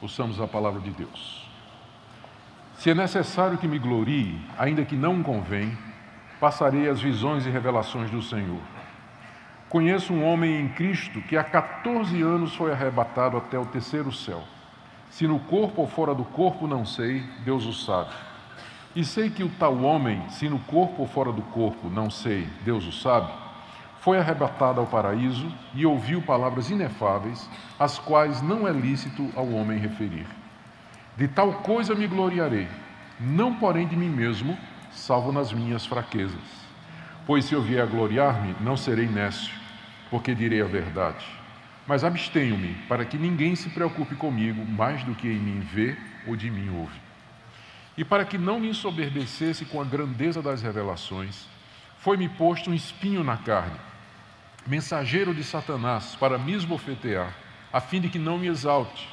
Ouçamos a palavra de Deus. Se é necessário que me glorie, ainda que não convém, passarei as visões e revelações do Senhor. Conheço um homem em Cristo que há 14 anos foi arrebatado até o terceiro céu. Se no corpo ou fora do corpo, não sei, Deus o sabe. E sei que o tal homem, se no corpo ou fora do corpo, não sei, Deus o sabe, foi arrebatado ao paraíso e ouviu palavras inefáveis, as quais não é lícito ao homem referir. De tal coisa me gloriarei, não porém de mim mesmo, salvo nas minhas fraquezas. Pois se eu vier a gloriar-me, não serei nécio, porque direi a verdade. Mas abstenho-me, para que ninguém se preocupe comigo mais do que em mim vê ou de mim ouve. E para que não me ensoberbecesse com a grandeza das revelações, foi-me posto um espinho na carne, mensageiro de Satanás, para me esbofetear, a fim de que não me exalte.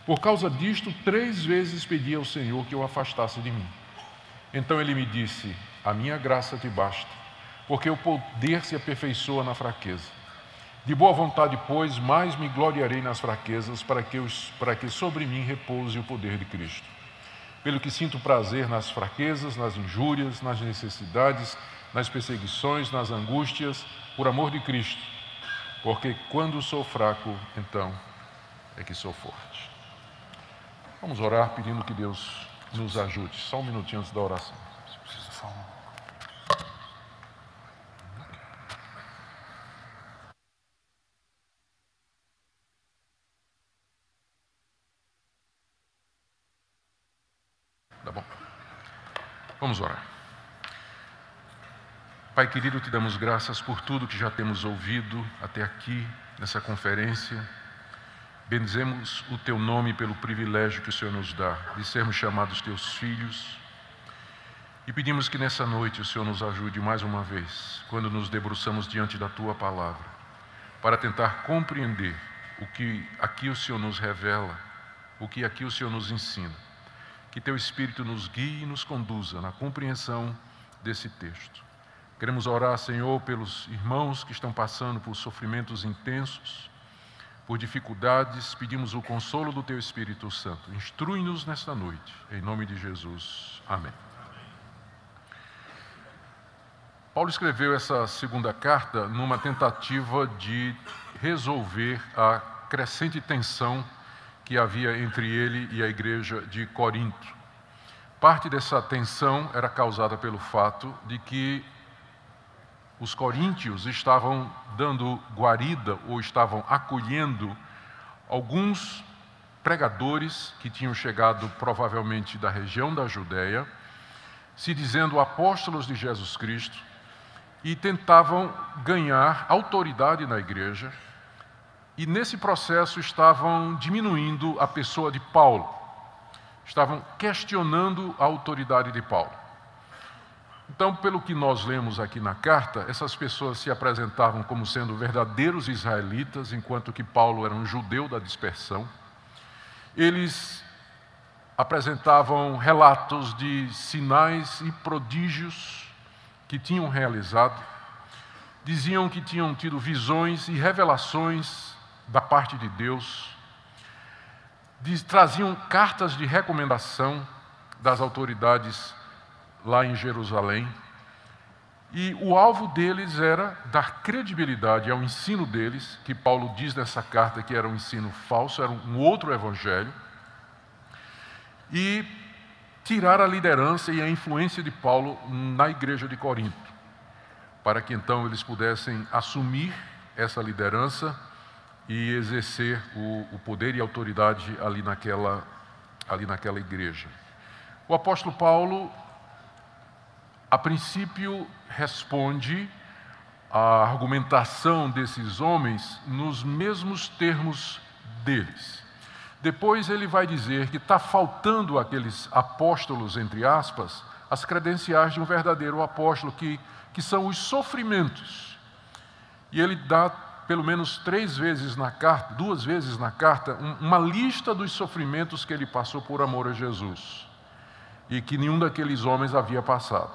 Por causa disto, 3 vezes pedi ao Senhor que o afastasse de mim. Então ele me disse: a minha graça te basta, porque o poder se aperfeiçoa na fraqueza. De boa vontade, pois, mais me gloriarei nas fraquezas, para que sobre mim repouse o poder de Cristo. Pelo que sinto prazer nas fraquezas, nas injúrias, nas necessidades, nas perseguições, nas angústias, por amor de Cristo. Porque quando sou fraco, então é que sou forte. Vamos orar pedindo que Deus nos ajude. Só um minutinho antes da oração. Preciso falar. Tá bom. Vamos orar. Pai querido, te damos graças por tudo que já temos ouvido até aqui, nessa conferência. Bendizemos o teu nome pelo privilégio que o Senhor nos dá de sermos chamados teus filhos. E pedimos que nessa noite o Senhor nos ajude mais uma vez, quando nos debruçamos diante da tua palavra, para tentar compreender o que aqui o Senhor nos revela, o que aqui o Senhor nos ensina. Que teu Espírito nos guie e nos conduza na compreensão desse texto. Queremos orar, Senhor, pelos irmãos que estão passando por sofrimentos intensos, por dificuldades. Pedimos o consolo do teu Espírito Santo. Instrui-nos nesta noite, em nome de Jesus. Amém. Paulo escreveu essa segunda carta numa tentativa de resolver a crescente tensão que havia entre ele e a igreja de Corinto. Parte dessa tensão era causada pelo fato de que os coríntios estavam dando guarida ou estavam acolhendo alguns pregadores que tinham chegado provavelmente da região da Judéia, se dizendo apóstolos de Jesus Cristo, e tentavam ganhar autoridade na igreja, e nesse processo estavam diminuindo a pessoa de Paulo, estavam questionando a autoridade de Paulo. Então, pelo que nós lemos aqui na carta, essas pessoas se apresentavam como sendo verdadeiros israelitas, enquanto que Paulo era um judeu da dispersão. Eles apresentavam relatos de sinais e prodígios que tinham realizado, diziam que tinham tido visões e revelações da parte de Deus, traziam cartas de recomendação das autoridades lá em Jerusalém, e o alvo deles era dar credibilidade ao ensino deles, que Paulo diz nessa carta que era um ensino falso, era um outro evangelho, e tirar a liderança e a influência de Paulo na igreja de Corinto, para que então eles pudessem assumir essa liderança e exercer o poder e autoridade ali naquela igreja. O apóstolo Paulo, a princípio, responde à argumentação desses homens nos mesmos termos deles. Depois ele vai dizer que está faltando àqueles apóstolos, entre aspas, as credenciais de um verdadeiro apóstolo, que são os sofrimentos. E ele dá pelo menos 2 vezes na carta, uma lista dos sofrimentos que ele passou por amor a Jesus, e que nenhum daqueles homens havia passado.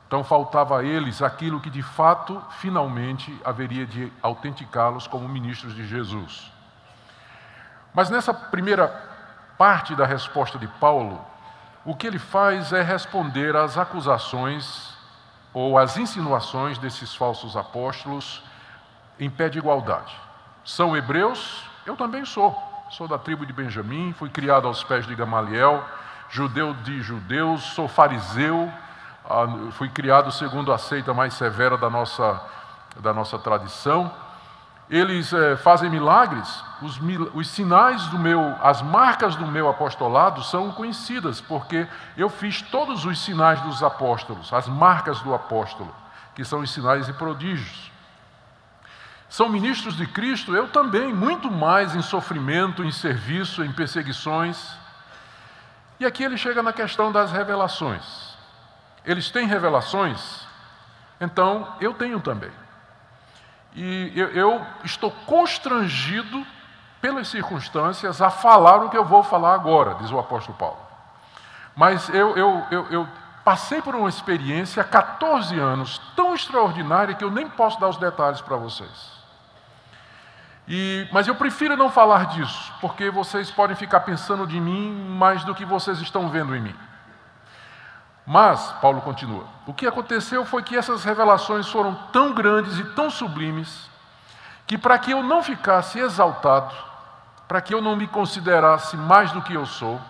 Então faltava a eles aquilo que de fato, finalmente, haveria de autenticá-los como ministros de Jesus. Mas nessa primeira parte da resposta de Paulo, o que ele faz é responder às acusações ou às insinuações desses falsos apóstolos em pé de igualdade. São hebreus? Eu também sou. Sou da tribo de Benjamim, fui criado aos pés de Gamaliel, judeu de judeus, sou fariseu, fui criado segundo a seita mais severa da nossa tradição. Eles fazem milagres, os sinais as marcas do meu apostolado são conhecidas, porque eu fiz todos os sinais dos apóstolos, as marcas do apóstolo, que são os sinais e prodígios. São ministros de Cristo? Eu também, muito mais em sofrimento, em serviço, em perseguições. E aqui ele chega na questão das revelações. Eles têm revelações? Então, eu tenho também. E eu estou constrangido pelas circunstâncias a falar o que eu vou falar agora, diz o apóstolo Paulo. Mas eu passei por uma experiência há 14 anos tão extraordinária que eu nem posso dar os detalhes para vocês. Mas eu prefiro não falar disso, porque vocês podem ficar pensando de mim mais do que vocês estão vendo em mim. Mas, Paulo continua, o que aconteceu foi que essas revelações foram tão grandes e tão sublimes, que para que eu não ficasse exaltado, para que eu não me considerasse mais do que eu sou,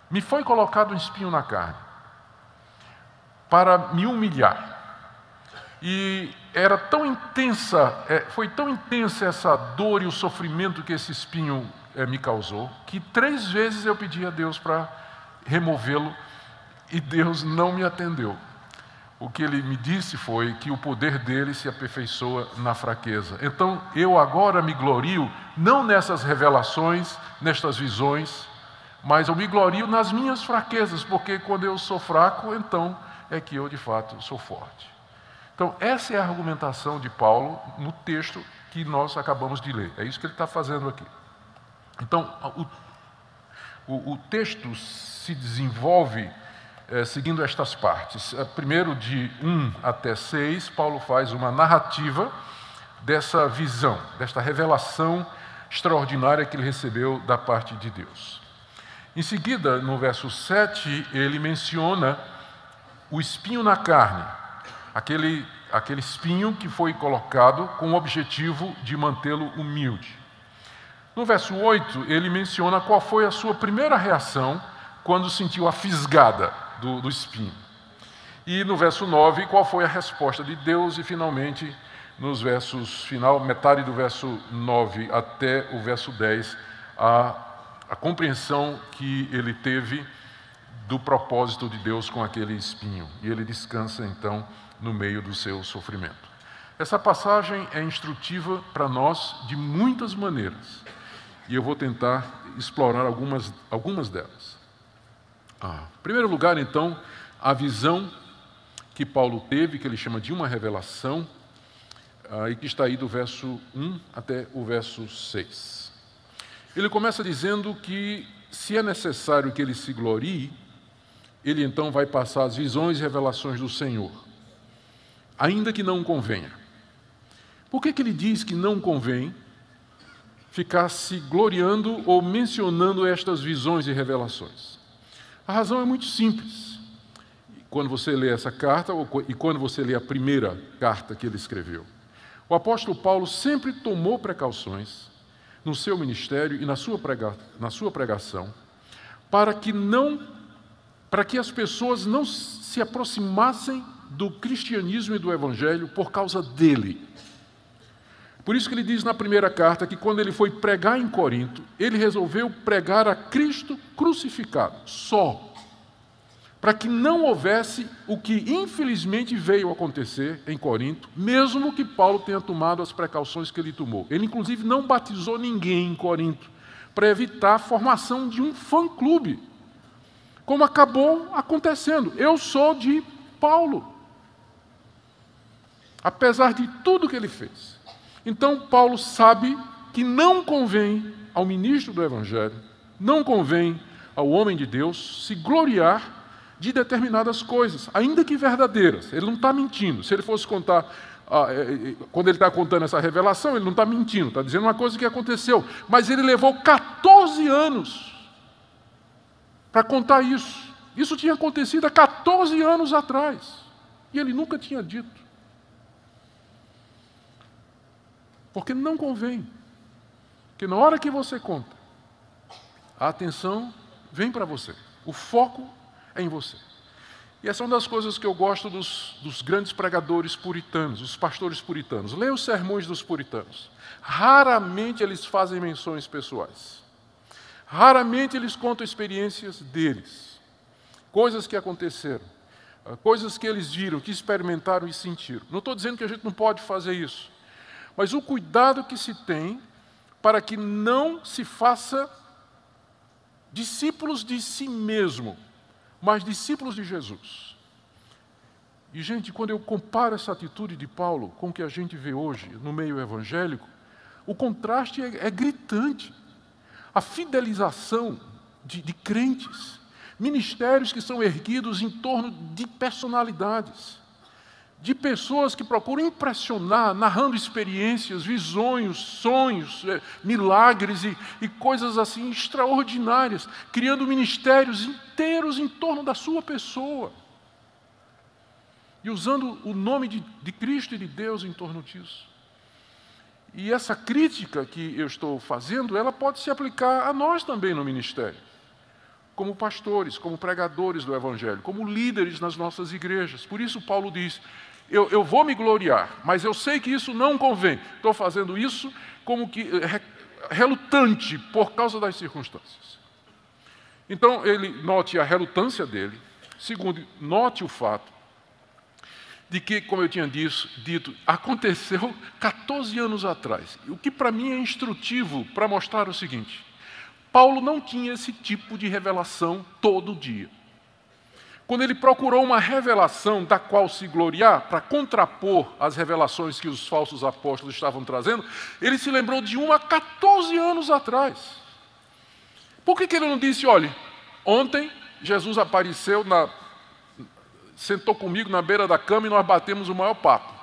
me foi colocado um espinho na carne, para me humilhar. E era tão intensa, foi tão intensa essa dor e o sofrimento que esse espinho me causou, que 3 vezes eu pedi a Deus para removê-lo, e Deus não me atendeu. O que ele me disse foi que o poder dele se aperfeiçoa na fraqueza. Então, eu agora me glorio, não nessas revelações, nestas visões, mas eu me glorio nas minhas fraquezas, porque quando eu sou fraco, então é que eu de fato sou forte. Então, essa é a argumentação de Paulo no texto que nós acabamos de ler. É isso que ele está fazendo aqui. Então, o texto se desenvolve seguindo estas partes. Primeiro, de 1 até 6, Paulo faz uma narrativa dessa visão, desta revelação extraordinária que ele recebeu da parte de Deus. Em seguida, no verso 7, ele menciona o espinho na carne, aquele espinho que foi colocado com o objetivo de mantê-lo humilde. No verso 8, ele menciona qual foi a sua primeira reação quando sentiu a fisgada do espinho. E no verso 9, qual foi a resposta de Deus? E finalmente, nos versos final, metade do verso 9 até o verso 10, a compreensão que ele teve do propósito de Deus com aquele espinho. E ele descansa, então, no meio do seu sofrimento. Essa passagem é instrutiva para nós de muitas maneiras. E eu vou tentar explorar algumas delas. Em primeiro lugar, então, a visão que Paulo teve, que ele chama de uma revelação, e que está aí do verso 1 até o verso 6. Ele começa dizendo que, se é necessário que ele se glorie, ele então vai passar as visões e revelações do Senhor, ainda que não convenha. Por que ele diz que não convém ficar se gloriando ou mencionando estas visões e revelações? A razão é muito simples. Quando você lê essa carta, e quando você lê a primeira carta que ele escreveu, o apóstolo Paulo sempre tomou precauções no seu ministério e na sua pregação, para que as pessoas não se aproximassem do cristianismo e do evangelho por causa dele. Por isso que ele diz na primeira carta que quando ele foi pregar em Corinto, ele resolveu pregar a Cristo crucificado, só, para que não houvesse o que infelizmente veio a acontecer em Corinto, mesmo que Paulo tenha tomado as precauções que ele tomou. Ele inclusive não batizou ninguém em Corinto, para evitar a formação de um fã-clube, como acabou acontecendo. Eu sou de Paulo, apesar de tudo que ele fez. Então, Paulo sabe que não convém ao ministro do Evangelho, não convém ao homem de Deus se gloriar de determinadas coisas, ainda que verdadeiras. Ele não está mentindo. Se ele fosse contar, quando ele está contando essa revelação, ele não está mentindo, está dizendo uma coisa que aconteceu. Mas ele levou 14 anos para contar isso. Isso tinha acontecido há 14 anos atrás. E ele nunca tinha dito. Porque não convém. Porque na hora que você conta, a atenção vem para você. O foco é em você. E essa é uma das coisas que eu gosto dos grandes pregadores puritanos, os pastores puritanos. Leia os sermões dos puritanos. Raramente eles fazem menções pessoais. Raramente eles contam experiências deles. Coisas que aconteceram. Coisas que eles viram, que experimentaram e sentiram. Não estou dizendo que a gente não pode fazer isso. Mas o cuidado que se tem para que não se faça discípulos de si mesmo, mas discípulos de Jesus. E, gente, quando eu comparo essa atitude de Paulo com o que a gente vê hoje no meio evangélico, o contraste é gritante. A fidelização de crentes, ministérios que são erguidos em torno de personalidades, de pessoas que procuram impressionar, narrando experiências, visões, sonhos, milagres e coisas assim extraordinárias, criando ministérios inteiros em torno da sua pessoa e usando o nome de Cristo e de Deus em torno disso. E essa crítica que eu estou fazendo, ela pode se aplicar a nós também no ministério, como pastores, como pregadores do Evangelho, como líderes nas nossas igrejas. Por isso Paulo diz, eu vou me gloriar, mas eu sei que isso não convém. Estou fazendo isso como que relutante por causa das circunstâncias. Então, ele note a relutância dele. Segundo, note o fato de que, como eu tinha dito, aconteceu 14 anos atrás. O que para mim é instrutivo para mostrar o seguinte: Paulo não tinha esse tipo de revelação todo dia. Quando ele procurou uma revelação da qual se gloriar, para contrapor as revelações que os falsos apóstolos estavam trazendo, ele se lembrou de uma 14 anos atrás. Por que ele não disse, olha, ontem Jesus apareceu, sentou comigo na beira da cama e nós batemos o maior papo?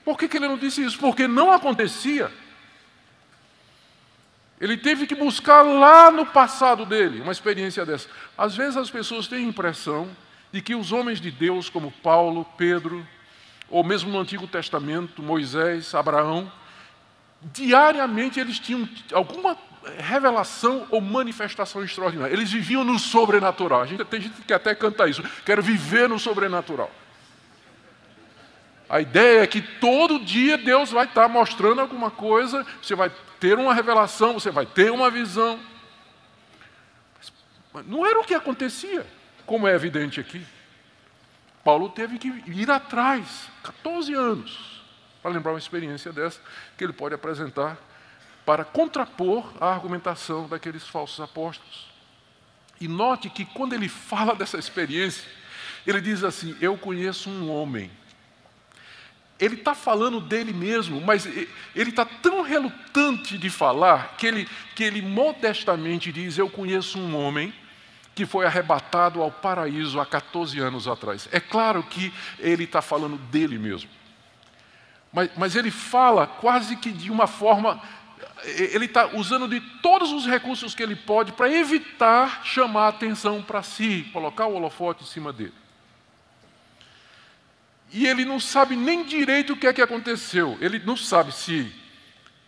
Por que ele não disse isso? Porque não acontecia. Ele teve que buscar lá no passado dele uma experiência dessa. Às vezes as pessoas têm a impressão de que os homens de Deus, como Paulo, Pedro, ou mesmo no Antigo Testamento, Moisés, Abraão, diariamente eles tinham alguma revelação ou manifestação extraordinária. Eles viviam no sobrenatural. Tem gente que até canta isso, quero viver no sobrenatural. A ideia é que todo dia Deus vai estar mostrando alguma coisa, você vai ter uma revelação, você vai ter uma visão. Mas não era o que acontecia, como é evidente aqui. Paulo teve que ir atrás, 14 anos, para lembrar uma experiência dessa, que ele pode apresentar para contrapor a argumentação daqueles falsos apóstolos. E note que quando ele fala dessa experiência, ele diz assim, eu conheço um homem. Ele está falando dele mesmo, mas ele está tão relutante de falar que ele modestamente diz, eu conheço um homem que foi arrebatado ao paraíso há 14 anos atrás. É claro que ele está falando dele mesmo. Mas ele fala quase que de uma forma... Ele está usando de todos os recursos que ele pode para evitar chamar a atenção para si, colocar o holofote em cima dele. E ele não sabe nem direito o que é que aconteceu. Ele não sabe se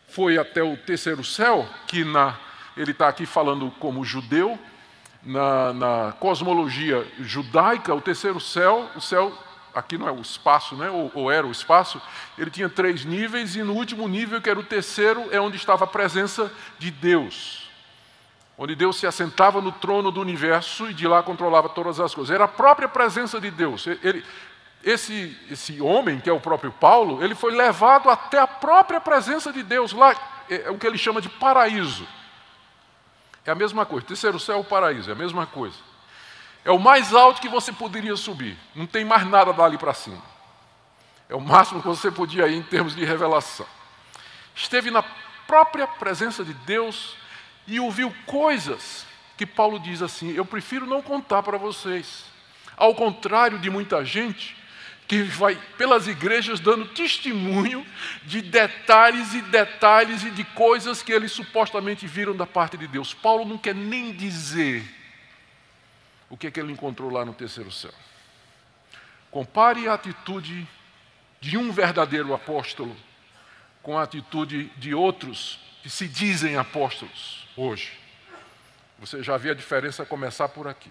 foi até o terceiro céu, que ele está aqui falando como judeu, na cosmologia judaica, o terceiro céu, o céu, aqui não é o espaço, né? ou era o espaço, ele tinha 3 níveis, e no último nível, que era o terceiro, é onde estava a presença de Deus. Onde Deus se assentava no trono do universo e de lá controlava todas as coisas. Era a própria presença de Deus. Esse homem, que é o próprio Paulo, ele foi levado até a própria presença de Deus. Lá é o que ele chama de paraíso. É a mesma coisa. Terceiro céu, o paraíso, é a mesma coisa. É o mais alto que você poderia subir. Não tem mais nada dali para cima. É o máximo que você podia ir em termos de revelação. Esteve na própria presença de Deus e ouviu coisas que Paulo diz assim, eu prefiro não contar para vocês. Ao contrário de muita gente que vai pelas igrejas dando testemunho de detalhes e detalhes e de coisas que eles supostamente viram da parte de Deus. Paulo não quer nem dizer o que é que ele encontrou lá no terceiro céu. Compare a atitude de um verdadeiro apóstolo com a atitude de outros que se dizem apóstolos hoje. Você já vê a diferença começar por aqui.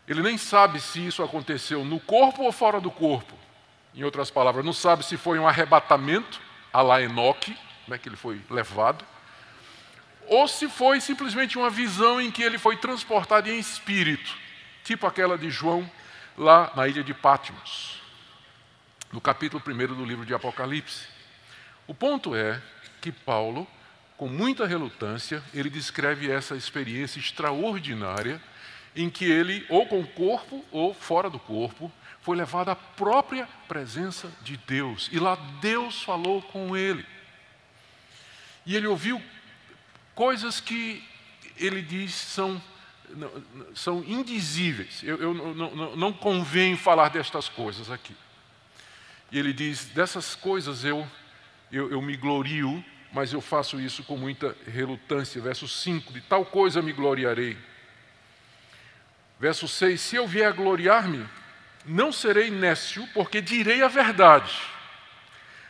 Ele nem sabe se isso aconteceu no corpo ou fora do corpo. Em outras palavras, não sabe se foi um arrebatamento, à la Enoque, como é que ele foi levado, ou se foi simplesmente uma visão em que ele foi transportado em espírito, tipo aquela de João lá na ilha de Patmos, no capítulo 1 do livro de Apocalipse. O ponto é que Paulo, com muita relutância, ele descreve essa experiência extraordinária em que ele, ou com o corpo ou fora do corpo, foi levado à própria presença de Deus. E lá Deus falou com ele. E ele ouviu coisas que ele diz são indizíveis. Não convém falar destas coisas aqui. E ele diz, dessas coisas eu me glorio, mas eu faço isso com muita relutância. Verso 5, de tal coisa me gloriarei. Verso 6, se eu vier a gloriar-me, não serei nécio, porque direi a verdade.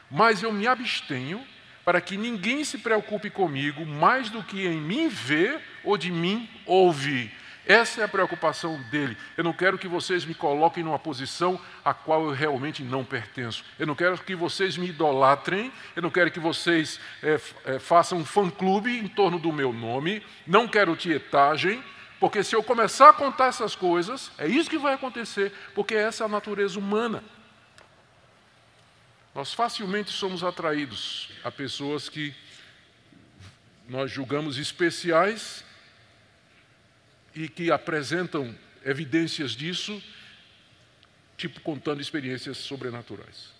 Mas eu me abstenho, para que ninguém se preocupe comigo, mais do que em mim vê ou de mim ouve. Essa é a preocupação dele. Eu não quero que vocês me coloquem numa posição a qual eu realmente não pertenço. Eu não quero que vocês me idolatrem. Eu não quero que vocês façam um fã-clube em torno do meu nome. Não quero tietagem, porque se eu começar a contar essas coisas, é isso que vai acontecer, porque essa é a natureza humana. Nós facilmente somos atraídos a pessoas que nós julgamos especiais e que apresentam evidências disso, tipo contando experiências sobrenaturais.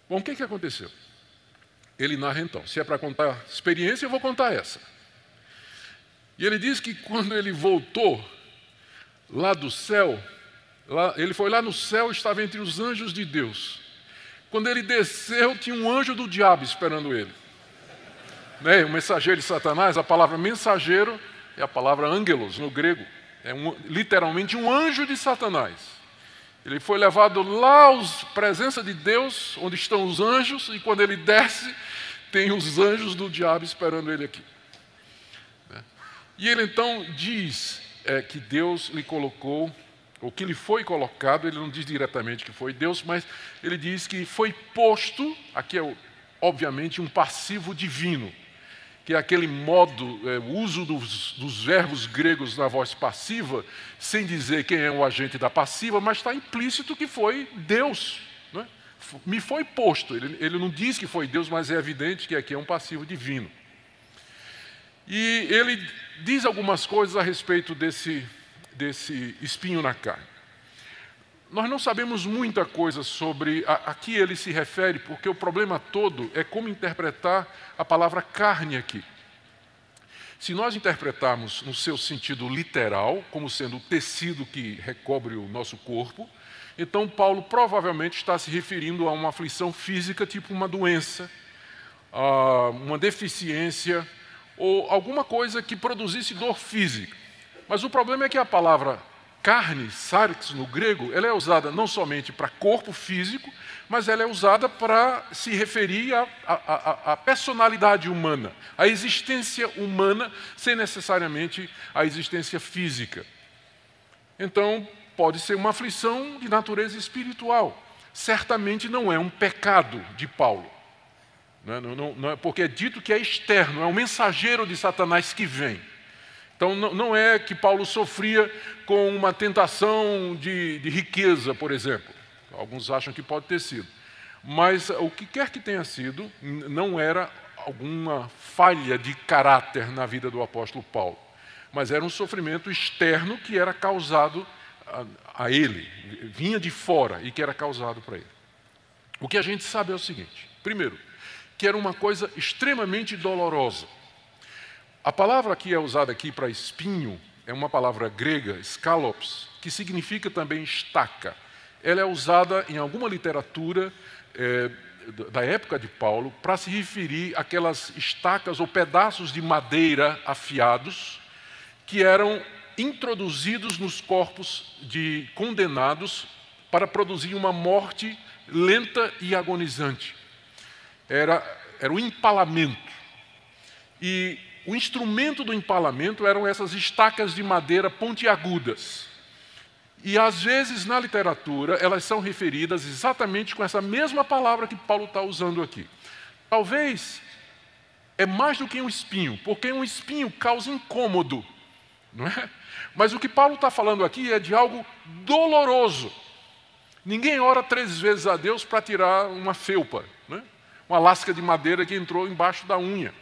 Bom, o que aconteceu? Ele narra então, se é para contar experiência, eu vou contar essa. E ele diz que quando ele voltou lá do céu, ele foi lá no céu, estava entre os anjos de Deus. Quando ele desceu, tinha um anjo do diabo esperando ele. Né? O mensageiro de Satanás, a palavra mensageiro é a palavra angelos no grego. É literalmente um anjo de Satanás. Ele foi levado lá à presença de Deus, onde estão os anjos, e quando ele desce, tem os anjos do diabo esperando ele aqui. E ele então diz que Deus lhe colocou, ou que lhe foi colocado, ele não diz diretamente que foi Deus, mas ele diz que foi posto, aqui é obviamente um passivo divino, que é aquele modo, o uso dos verbos gregos na voz passiva, sem dizer quem é o agente da passiva, mas está implícito que foi Deus. Né? Me foi posto, ele não diz que foi Deus, mas é evidente que aqui é um passivo divino. E ele diz algumas coisas a respeito desse espinho na carne. Nós não sabemos muita coisa sobre a que ele se refere, porque o problema todo é como interpretar a palavra carne aqui. Se nós interpretarmos no seu sentido literal, como sendo o tecido que recobre o nosso corpo, então Paulo provavelmente está se referindo a uma aflição física, tipo uma doença, uma deficiência, ou alguma coisa que produzisse dor física. Mas o problema é que a palavra carne, sarx, no grego, ela é usada não somente para corpo físico, mas ela é usada para se referir à personalidade humana, à existência humana, sem necessariamente a existência física. Então, pode ser uma aflição de natureza espiritual. Certamente não é um pecado de Paulo. Não é porque é dito que é externo, é um mensageiro de Satanás que vem. Então não é que Paulo sofria com uma tentação de riqueza, por exemplo. Alguns acham que pode ter sido. Mas o que quer que tenha sido, não era alguma falha de caráter na vida do apóstolo Paulo. Mas era um sofrimento externo que era causado a ele, vinha de fora e que era causado para ele. O que a gente sabe é o seguinte: primeiro, que era uma coisa extremamente dolorosa. A palavra que é usada aqui para espinho, é uma palavra grega, skalops, que significa também estaca. Ela é usada em alguma literatura da época de Paulo para se referir àquelas estacas ou pedaços de madeira afiados que eram introduzidos nos corpos de condenados para produzir uma morte lenta e agonizante. Era o empalamento. E o instrumento do empalamento eram essas estacas de madeira pontiagudas. E às vezes na literatura elas são referidas exatamente com essa mesma palavra que Paulo está usando aqui. Talvez é mais do que um espinho, porque um espinho causa incômodo, não é? Mas o que Paulo está falando aqui é de algo doloroso. Ninguém ora 3 vezes a Deus para tirar uma felpa, né? Uma lasca de madeira que entrou embaixo da unha.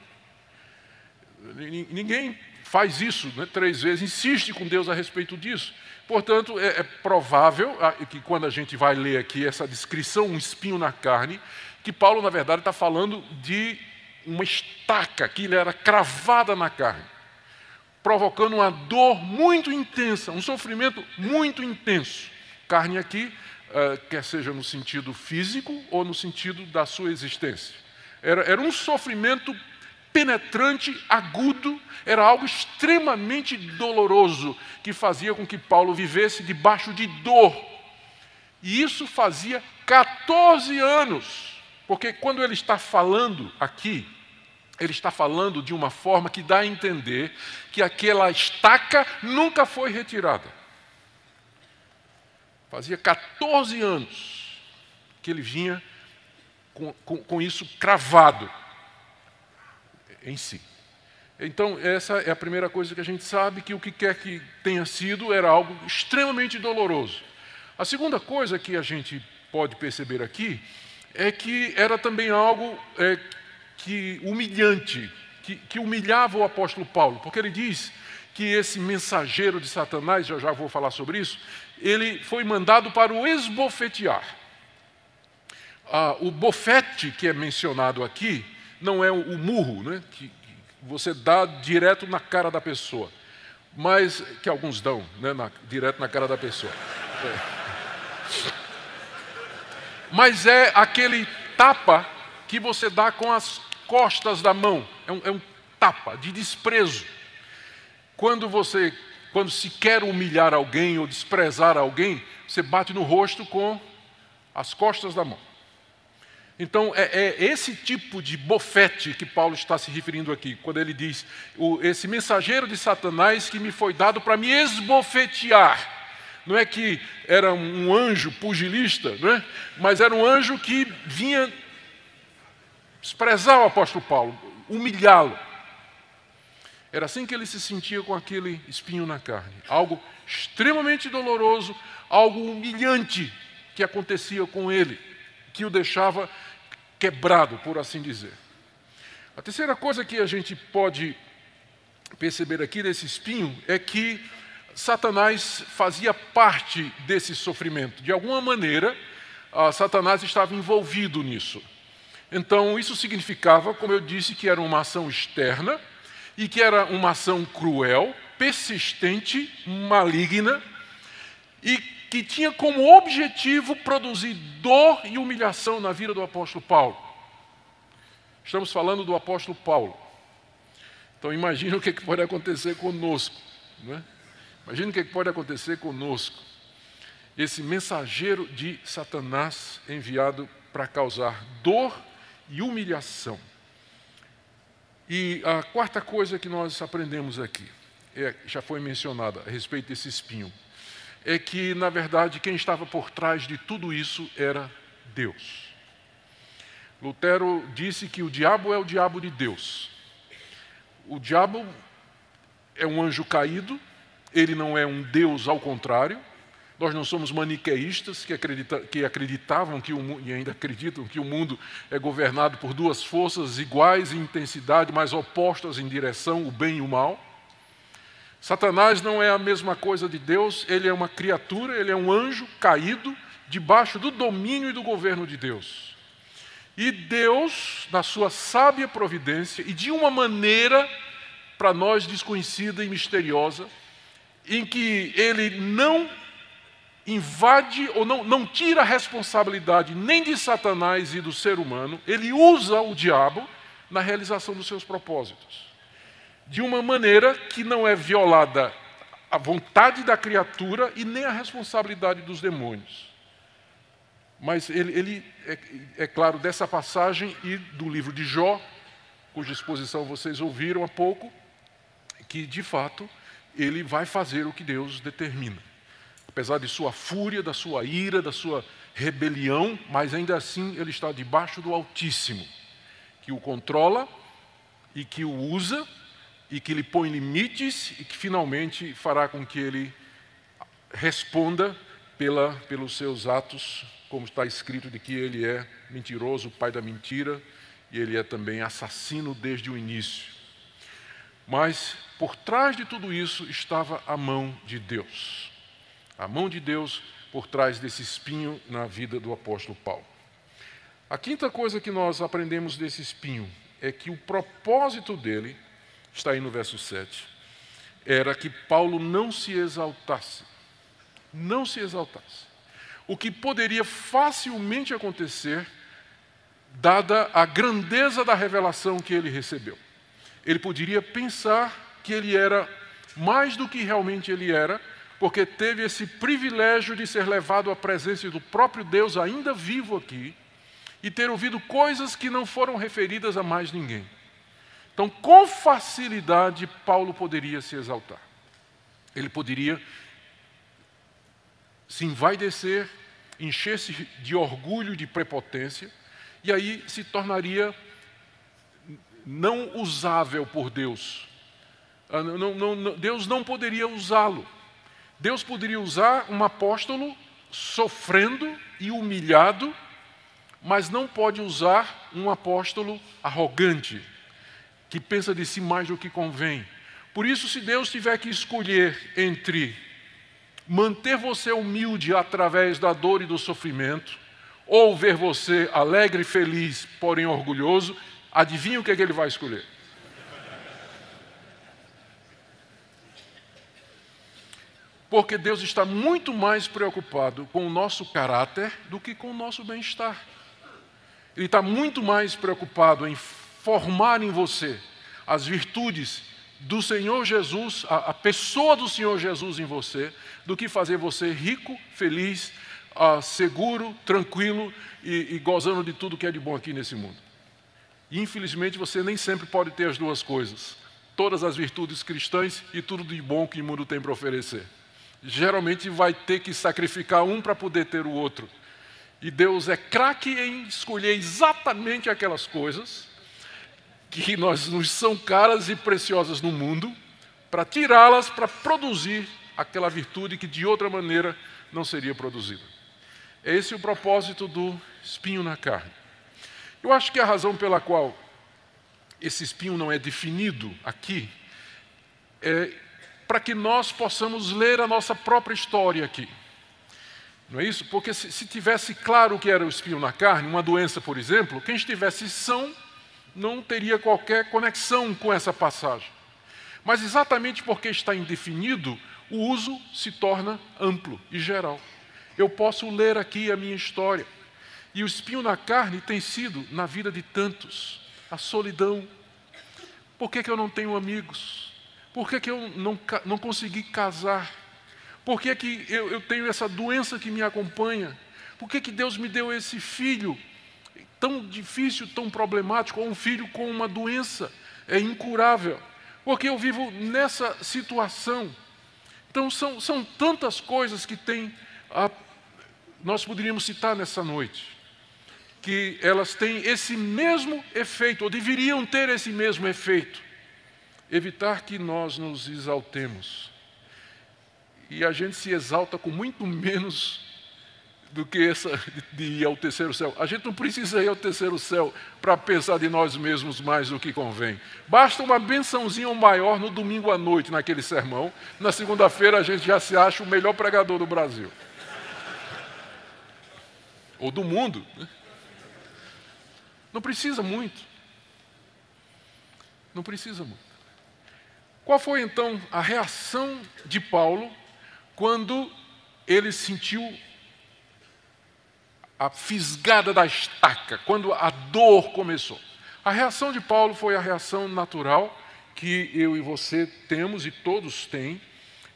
Ninguém faz isso, né, 3 vezes, insiste com Deus a respeito disso. Portanto, é provável que quando a gente vai ler aqui essa descrição, um espinho na carne, que Paulo, na verdade, está falando de uma estaca que lhe era cravada na carne, provocando uma dor muito intensa, um sofrimento muito intenso. Carne aqui, quer seja no sentido físico ou no sentido da sua existência. Era um sofrimento penetrante, agudo, era algo extremamente doloroso que fazia com que Paulo vivesse debaixo de dor. E isso fazia 14 anos, porque quando ele está falando aqui, ele está falando de uma forma que dá a entender que aquela estaca nunca foi retirada. Fazia 14 anos que ele vinha com isso cravado em si. Então, essa é a primeira coisa que a gente sabe, que o que quer que tenha sido era algo extremamente doloroso. A segunda coisa que a gente pode perceber aqui é que era também algo humilhante, que humilhava o apóstolo Paulo, porque ele diz que esse mensageiro de Satanás, já vou falar sobre isso, ele foi mandado para o esbofetear. O bofete que é mencionado aqui não é o murro, né, que você dá direto na cara da pessoa, mas que alguns dão, né, direto na cara da pessoa. Mas é aquele tapa que você dá com as costas da mão. É um tapa de desprezo. Quando se quer humilhar alguém ou desprezar alguém, você bate no rosto com as costas da mão. Então, é esse tipo de bofete que Paulo está se referindo aqui, quando ele diz, esse mensageiro de Satanás que me foi dado para me esbofetear. Não é que era um anjo pugilista, não é? Mas era um anjo que vinha desprezar o apóstolo Paulo, humilhá-lo. Era assim que ele se sentia com aquele espinho na carne. Algo extremamente doloroso, algo humilhante que acontecia com ele, que o deixava quebrado, por assim dizer. A terceira coisa que a gente pode perceber aqui desse espinho é que Satanás fazia parte desse sofrimento. De alguma maneira, Satanás estava envolvido nisso. Então, isso significava, como eu disse, que era uma ação externa e que era uma ação cruel, persistente, maligna e que tinha como objetivo produzir dor e humilhação na vida do apóstolo Paulo. Estamos falando do apóstolo Paulo. Então imagina o que pode acontecer conosco, não é? Imagina o que pode acontecer conosco. Esse mensageiro de Satanás enviado para causar dor e humilhação. E a quarta coisa que nós aprendemos aqui, já foi mencionada a respeito desse espinho, é que, na verdade, quem estava por trás de tudo isso era Deus. Lutero disse que o diabo é o diabo de Deus. O diabo é um anjo caído, ele não é um Deus ao contrário. Nós não somos maniqueístas que acreditavam e ainda acreditam que o mundo é governado por duas forças iguais em intensidade, mas opostas em direção, o bem e o mal. Satanás não é a mesma coisa de Deus, ele é uma criatura, ele é um anjo caído debaixo do domínio e do governo de Deus. E Deus, na sua sábia providência e de uma maneira para nós desconhecida e misteriosa, em que ele não invade ou não tira a responsabilidade nem de Satanás e do ser humano, ele usa o diabo na realização dos seus propósitos, de uma maneira que não é violada a vontade da criatura e nem a responsabilidade dos demônios. Mas é claro, dessa passagem e do livro de Jó, cuja exposição vocês ouviram há pouco, que de fato ele vai fazer o que Deus determina. Apesar de sua fúria, da sua ira, da sua rebelião, mas ainda assim ele está debaixo do Altíssimo, que o controla e que o usa e que lhe põe limites e que finalmente fará com que ele responda pelos seus atos, como está escrito de que ele é mentiroso, pai da mentira, e ele é também assassino desde o início. Mas por trás de tudo isso estava a mão de Deus. A mão de Deus por trás desse espinho na vida do apóstolo Paulo. A quinta coisa que nós aprendemos desse espinho é que o propósito dele, está aí no verso 7, era que Paulo não se exaltasse. Não se exaltasse. O que poderia facilmente acontecer, dada a grandeza da revelação que ele recebeu. Ele poderia pensar que ele era mais do que realmente ele era, porque teve esse privilégio de ser levado à presença do próprio Deus ainda vivo aqui e ter ouvido coisas que não foram referidas a mais ninguém. Então, com facilidade, Paulo poderia se exaltar. Ele poderia se envaidecer, encher-se de orgulho, de prepotência, e aí se tornaria não usável por Deus. Deus não poderia usá-lo. Deus poderia usar um apóstolo sofrendo e humilhado, mas não pode usar um apóstolo arrogante, que pensa de si mais do que convém. Por isso, se Deus tiver que escolher entre manter você humilde através da dor e do sofrimento, ou ver você alegre e feliz, porém orgulhoso, adivinha o que ele vai escolher? Porque Deus está muito mais preocupado com o nosso caráter do que com o nosso bem-estar. Ele está muito mais preocupado em formar em você as virtudes do Senhor Jesus, a pessoa do Senhor Jesus em você, do que fazer você rico, feliz, seguro, tranquilo e gozando de tudo que é de bom aqui nesse mundo. E, infelizmente, você nem sempre pode ter as duas coisas. Todas as virtudes cristãs e tudo de bom que o mundo tem para oferecer. Geralmente vai ter que sacrificar um para poder ter o outro. E Deus é craque em escolher exatamente aquelas coisas que nos são caras e preciosas no mundo, para tirá-las, para produzir aquela virtude que de outra maneira não seria produzida. É esse o propósito do espinho na carne. Eu acho que a razão pela qual esse espinho não é definido aqui é para que nós possamos ler a nossa própria história aqui. Não é isso? Porque se tivesse claro o que era o espinho na carne, uma doença, por exemplo, quem estivesse são não teria qualquer conexão com essa passagem. Mas exatamente porque está indefinido, o uso se torna amplo e geral. Eu posso ler aqui a minha história. E o espinho na carne tem sido, na vida de tantos, a solidão. Por que eu não tenho amigos? Por que eu não consegui casar? Por que eu tenho essa doença que me acompanha? Por que Deus me deu esse filho tão difícil, tão problemático, ou um filho com uma doença incurável? Porque eu vivo nessa situação. Então são tantas coisas que nós poderíamos citar nessa noite, que elas têm esse mesmo efeito, ou deveriam ter esse mesmo efeito. Evitar que nós nos exaltemos. E a gente se exalta com muito menos do que essa de ir ao terceiro céu. A gente não precisa ir ao terceiro céu para pensar de nós mesmos mais do que convém. Basta uma bençãozinha maior no domingo à noite, naquele sermão. Na segunda-feira a gente já se acha o melhor pregador do Brasil. Ou do mundo. Não precisa muito. Não precisa muito. Qual foi então a reação de Paulo quando ele sentiu a fisgada da estaca, quando a dor começou? A reação de Paulo foi a reação natural que eu e você temos e todos têm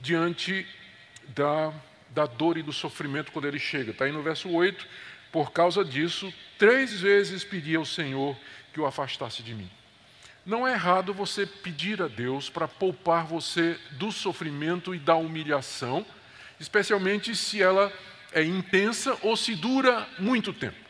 diante da dor e do sofrimento quando ele chega. Está aí no verso 8, por causa disso, 3 vezes pedi ao Senhor que o afastasse de mim. Não é errado você pedir a Deus para poupar você do sofrimento e da humilhação, especialmente se ela é intensa ou se dura muito tempo.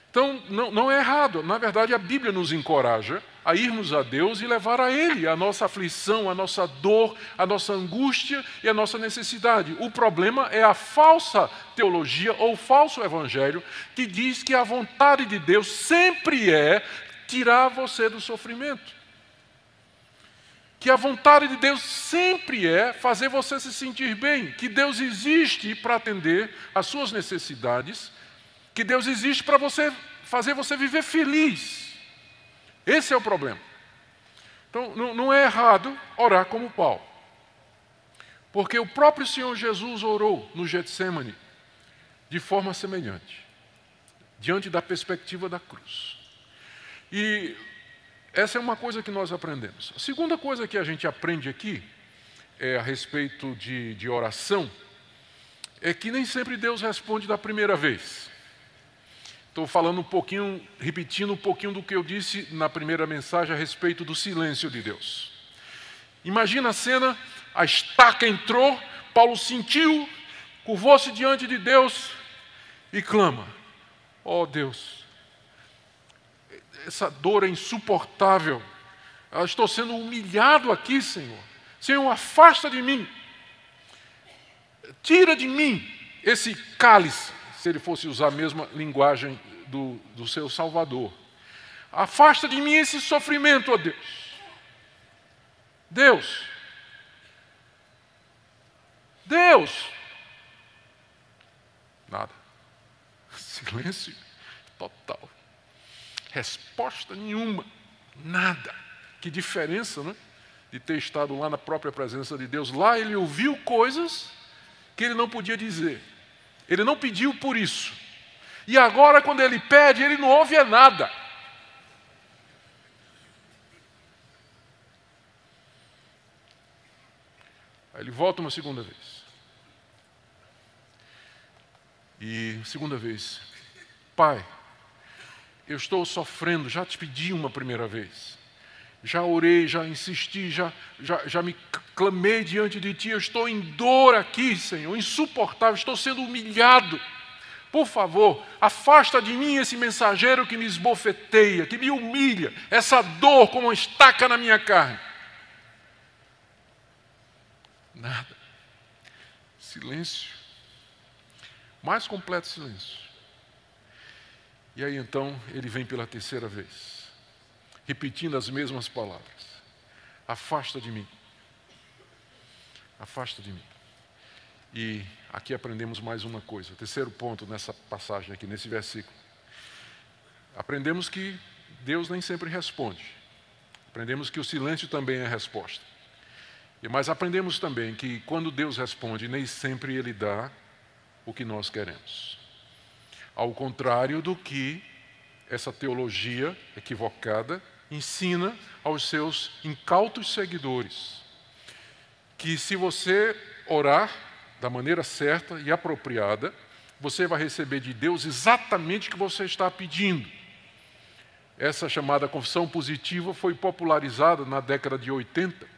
Então, não é errado. Na verdade, a Bíblia nos encoraja a irmos a Deus e levar a Ele a nossa aflição, a nossa dor, a nossa angústia e a nossa necessidade. O problema é a falsa teologia ou falso evangelho que diz que a vontade de Deus sempre é tirar você do sofrimento. Que a vontade de Deus sempre é fazer você se sentir bem. Que Deus existe para atender às suas necessidades. Que Deus existe para fazer você viver feliz. Esse é o problema. Então, não é errado orar como Paulo. Porque o próprio Senhor Jesus orou no Getsêmani de forma semelhante, diante da perspectiva da cruz. E essa é uma coisa que nós aprendemos. A segunda coisa que a gente aprende aqui, a respeito de oração, é que nem sempre Deus responde da primeira vez. Estou falando repetindo um pouquinho do que eu disse na primeira mensagem a respeito do silêncio de Deus. Imagina a cena, a estaca entrou, Paulo sentiu, curvou-se diante de Deus e clama: ó Deus, essa dor é insuportável, eu estou sendo humilhado aqui, Senhor. Senhor, afasta de mim, tira de mim esse cálice, se ele fosse usar a mesma linguagem do seu Salvador. Afasta de mim esse sofrimento, ó Deus. Deus. Nada. Silêncio total. Resposta nenhuma. Nada. Que diferença, né? De ter estado lá na própria presença de Deus. Lá ele ouviu coisas que ele não podia dizer. Ele não pediu por isso. E agora, quando ele pede, ele não ouve nada. Aí ele volta uma segunda vez. E segunda vez: Pai, eu estou sofrendo, já te pedi uma primeira vez. Já orei, já insisti, já me clamei diante de Ti. Eu estou em dor aqui, Senhor, insuportável, estou sendo humilhado. Por favor, afasta de mim esse mensageiro que me esbofeteia, que me humilha, essa dor como uma estaca na minha carne. Nada. Silêncio. Mais completo silêncio. E aí então ele vem pela terceira vez, repetindo as mesmas palavras: afasta de mim. Afasta de mim. E aqui aprendemos mais uma coisa, terceiro ponto nessa passagem aqui, nesse versículo. Aprendemos que Deus nem sempre responde. Aprendemos que o silêncio também é resposta. Mas aprendemos também que quando Deus responde, nem sempre Ele dá o que nós queremos. Ao contrário do que essa teologia equivocada ensina aos seus incautos seguidores. Que se você orar da maneira certa e apropriada, você vai receber de Deus exatamente o que você está pedindo. Essa chamada confissão positiva foi popularizada na década de 80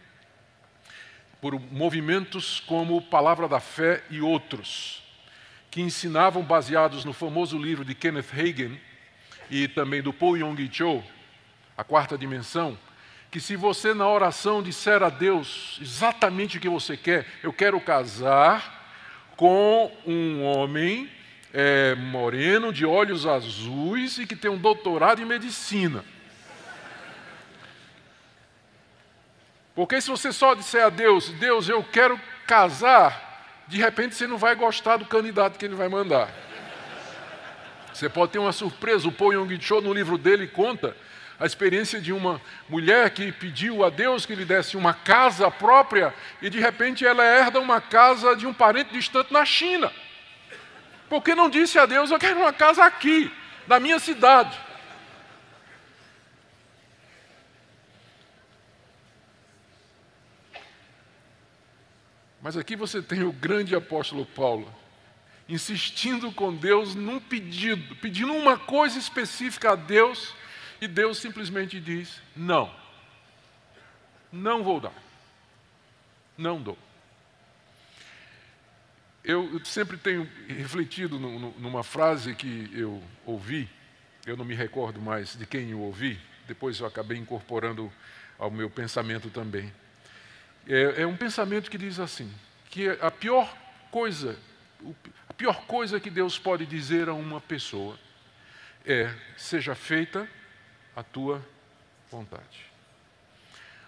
por movimentos como Palavra da Fé e outros, que ensinavam, baseados no famoso livro de Kenneth Hagin e também do Paul Yonggi Cho, A Quarta Dimensão, que se você na oração disser a Deus exatamente o que você quer: eu quero casar com um homem moreno, de olhos azuis e que tem um doutorado em medicina. Porque se você só disser a Deus: Deus, eu quero casar, de repente você não vai gostar do candidato que ele vai mandar. Você pode ter uma surpresa. O Paul Yonggi Cho, no livro dele, conta A experiência de uma mulher que pediu a Deus que lhe desse uma casa própria e de repente ela herda uma casa de um parente distante na China. Porque não disse a Deus, eu quero uma casa aqui, na minha cidade. Mas aqui você tem o grande apóstolo Paulo, insistindo com Deus num pedido, pedindo uma coisa específica a Deus, e Deus simplesmente diz, não, não vou dar, não dou. Eu sempre tenho refletido numa frase que eu ouvi, eu não me recordo mais de quem eu ouvi, depois eu acabei incorporando ao meu pensamento também. É um pensamento que diz assim, que a pior coisa que Deus pode dizer a uma pessoa é, seja feita a tua vontade.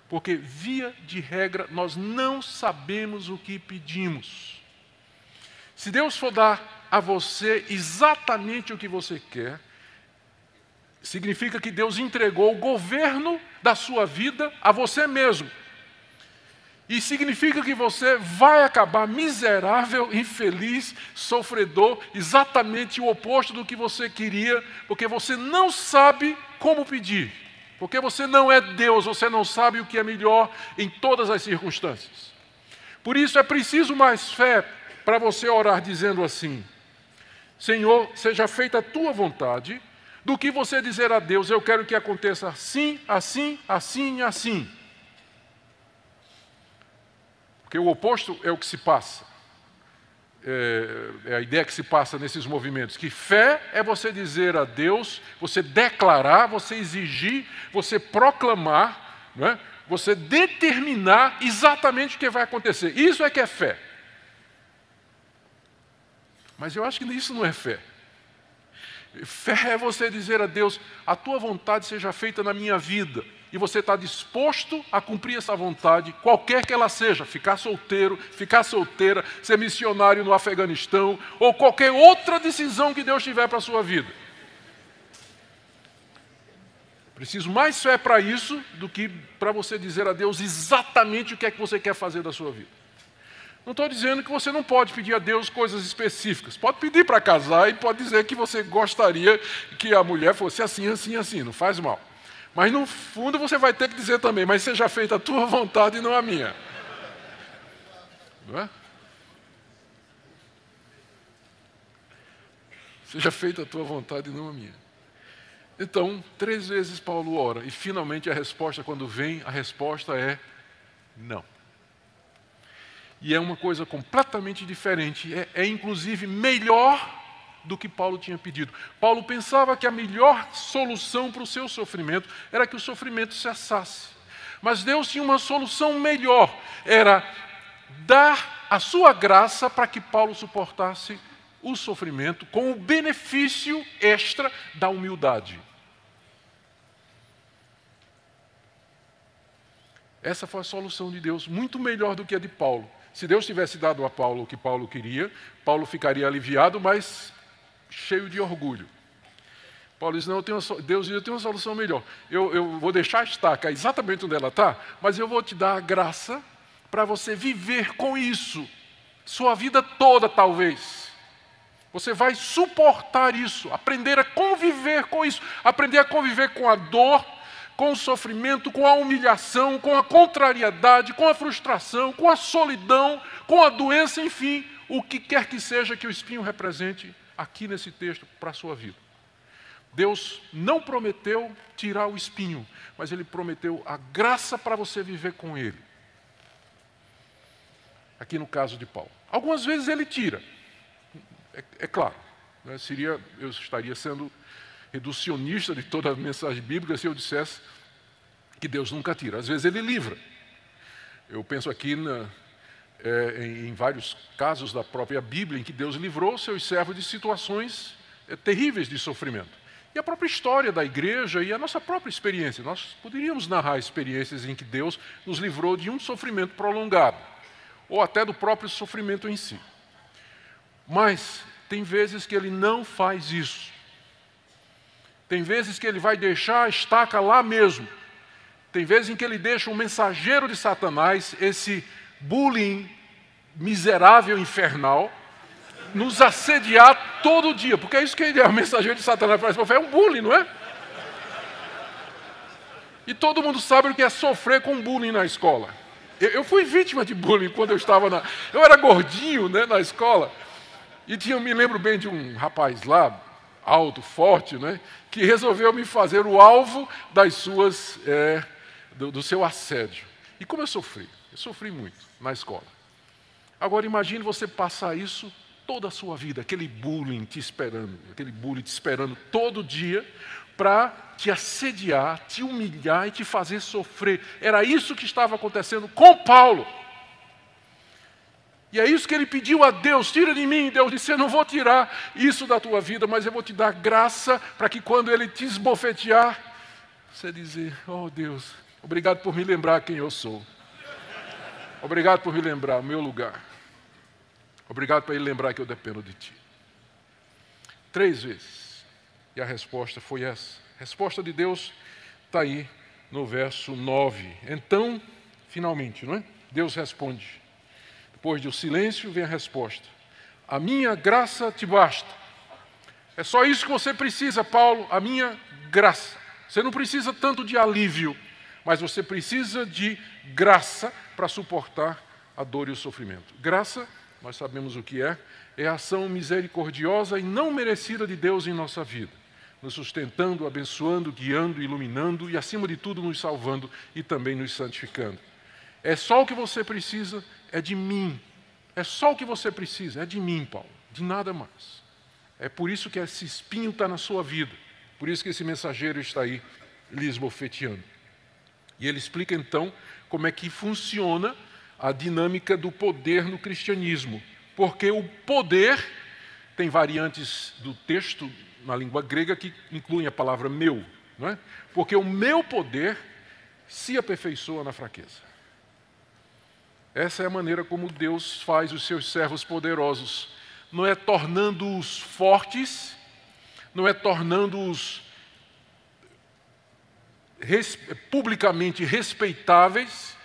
Porque, via de regra, nós não sabemos o que pedimos. Se Deus for dar a você exatamente o que você quer, significa que Deus entregou o governo da sua vida a você mesmo. E significa que você vai acabar miserável, infeliz, sofredor, exatamente o oposto do que você queria, porque você não sabe como pedir. Porque você não é Deus, você não sabe o que é melhor em todas as circunstâncias. Por isso é preciso mais fé para você orar dizendo assim, Senhor, seja feita a tua vontade, do que você dizer a Deus, eu quero que aconteça assim, assim, assim e assim. Porque o oposto é o que se passa. É a ideia que se passa nesses movimentos. Que fé é você dizer a Deus, você declarar, você exigir, você proclamar, não é? Você determinar exatamente o que vai acontecer. Isso é que é fé. Mas eu acho que isso não é fé. Fé é você dizer a Deus, a tua vontade seja feita na minha vida. E você está disposto a cumprir essa vontade, qualquer que ela seja, ficar solteiro, ficar solteira, ser missionário no Afeganistão, ou qualquer outra decisão que Deus tiver para a sua vida. Preciso mais fé para isso do que para você dizer a Deus exatamente o que é que você quer fazer da sua vida. Não estou dizendo que você não pode pedir a Deus coisas específicas. Pode pedir para casar e pode dizer que você gostaria que a mulher fosse assim, assim, assim, não faz mal. Mas no fundo você vai ter que dizer também, mas seja feita a tua vontade e não a minha. Não é? Seja feita a tua vontade e não a minha. Então, 3 vezes Paulo ora, e finalmente a resposta, quando vem, a resposta é não. E é uma coisa completamente diferente, é inclusive melhor do que Paulo tinha pedido. Paulo pensava que a melhor solução para o seu sofrimento era que o sofrimento cessasse. Mas Deus tinha uma solução melhor, era dar a sua graça para que Paulo suportasse o sofrimento com o benefício extra da humildade. Essa foi a solução de Deus, muito melhor do que a de Paulo. Se Deus tivesse dado a Paulo o que Paulo queria, Paulo ficaria aliviado, mas cheio de orgulho. Paulo diz, não, Deus, eu tenho uma solução melhor. Eu vou deixar a estaca exatamente onde ela está, mas eu vou te dar a graça para você viver com isso, sua vida toda talvez. Você vai suportar isso, aprender a conviver com isso, aprender a conviver com a dor, com o sofrimento, com a humilhação, com a contrariedade, com a frustração, com a solidão, com a doença, enfim, o que quer que seja que o espinho represente aqui nesse texto para a sua vida. Deus não prometeu tirar o espinho, mas Ele prometeu a graça para você viver com ele. Aqui no caso de Paulo. Algumas vezes Ele tira, é claro, né? Eu estaria sendo reducionista de toda a mensagem bíblica se eu dissesse que Deus nunca tira. Às vezes Ele livra. Eu penso aqui em vários casos da própria Bíblia em que Deus livrou seus servos de situações terríveis de sofrimento. E a própria história da igreja e a nossa própria experiência. Nós poderíamos narrar experiências em que Deus nos livrou de um sofrimento prolongado, ou até do próprio sofrimento em si. Mas tem vezes que Ele não faz isso. Tem vezes que ele vai deixar a estaca lá mesmo. Tem vezes em que ele deixa um mensageiro de Satanás, esse bullying miserável, infernal, nos assediar todo dia. Porque é isso que ele é, o mensageiro de Satanás. É um bullying, não é? E todo mundo sabe o que é sofrer com bullying na escola. Eu fui vítima de bullying quando eu estava na... Eu era gordinho, né, na escola. E me lembro bem de um rapaz lá, alto, forte, né, que resolveu me fazer o alvo das suas... do seu assédio. E como eu sofri muito na escola. Agora imagine você passar isso toda a sua vida, aquele bullying te esperando todo dia para te assediar, te humilhar e te fazer sofrer. Era isso que estava acontecendo com Paulo. E é isso que ele pediu a Deus: tira de mim. Deus disse: eu não vou tirar isso da tua vida, mas eu vou te dar graça para que quando ele te esbofetear, você dizer: oh Deus, obrigado por me lembrar quem eu sou. Obrigado por me lembrar o meu lugar. Obrigado por ele lembrar que eu dependo de ti. 3 vezes. E a resposta foi essa. A resposta de Deus está aí no verso 9. Então, finalmente, não é? Deus responde. Depois do silêncio vem a resposta. A minha graça te basta. É só isso que você precisa, Paulo, a minha graça. Você não precisa tanto de alívio, mas você precisa de graça para suportar a dor e o sofrimento. Graça, nós sabemos o que é a ação misericordiosa e não merecida de Deus em nossa vida, nos sustentando, abençoando, guiando, iluminando e, acima de tudo, nos salvando e também nos santificando. É só o que você precisa, é de mim. É só o que você precisa, é de mim, Paulo, de nada mais. É por isso que esse espinho está na sua vida, por isso que esse mensageiro está aí lhe esbofeteando. E ele explica então como é que funciona a dinâmica do poder no cristianismo. Porque o poder tem variantes do texto na língua grega que incluem a palavra meu, não é? Porque o meu poder se aperfeiçoa na fraqueza. Essa é a maneira como Deus faz os seus servos poderosos. Não é tornando-os fortes, não é tornando-os publicamente respeitáveis,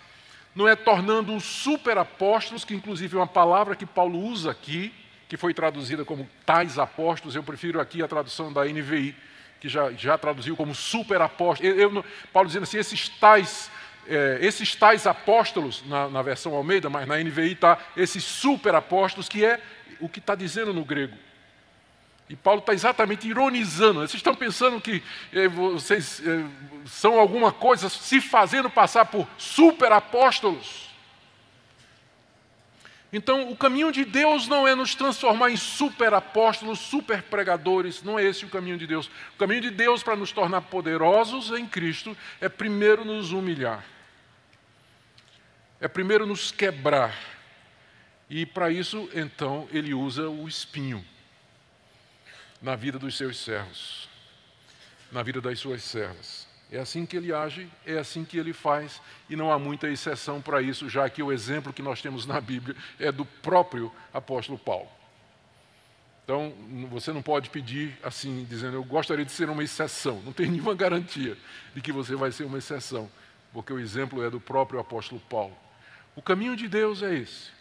não é tornando-os superapóstolos, que inclusive é uma palavra que Paulo usa aqui, que foi traduzida como tais apóstolos. Eu prefiro aqui a tradução da NVI, que já traduziu como superapóstolos. Paulo dizendo assim, esses tais apóstolos, na versão Almeida, mas na NVI está esses superapóstolos, que é o que está dizendo no grego. E Paulo está exatamente ironizando. Vocês estão pensando que vocês são alguma coisa se fazendo passar por superapóstolos? Então, o caminho de Deus não é nos transformar em superapóstolos, superpregadores. Não é esse o caminho de Deus. O caminho de Deus para nos tornar poderosos em Cristo é primeiro nos humilhar. É primeiro nos quebrar. E para isso, então, ele usa o espinho na vida dos seus servos, na vida das suas servas. É assim que ele age, é assim que ele faz, e não há muita exceção para isso, já que o exemplo que nós temos na Bíblia é do próprio apóstolo Paulo. Então, você não pode pedir assim, dizendo, eu gostaria de ser uma exceção. Não tem nenhuma garantia de que você vai ser uma exceção, porque o exemplo é do próprio apóstolo Paulo. O caminho de Deus é esse.